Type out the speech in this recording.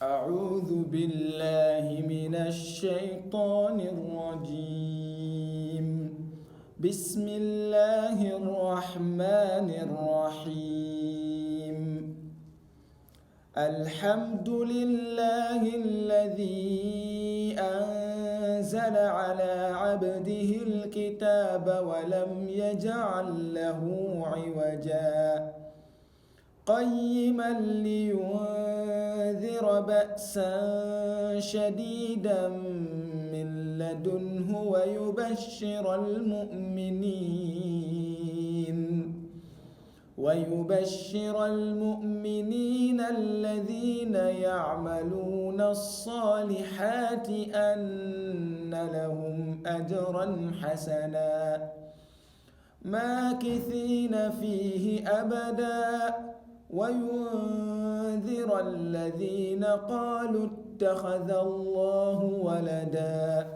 أعوذ بالله من الشيطان الرجيم. بسم الله الرحمن الرحيم. الحمد لله الذي أنزل على عبده الكتاب ولم يجعل له عوجا قيما لينذر بأسا شديدا من لدنه ويبشر المؤمنين الذين يعملون الصالحات أن لهم أجرا حسنا ماكثين فيه أبدا وينذر الذين قالوا اتخذ الله ولدا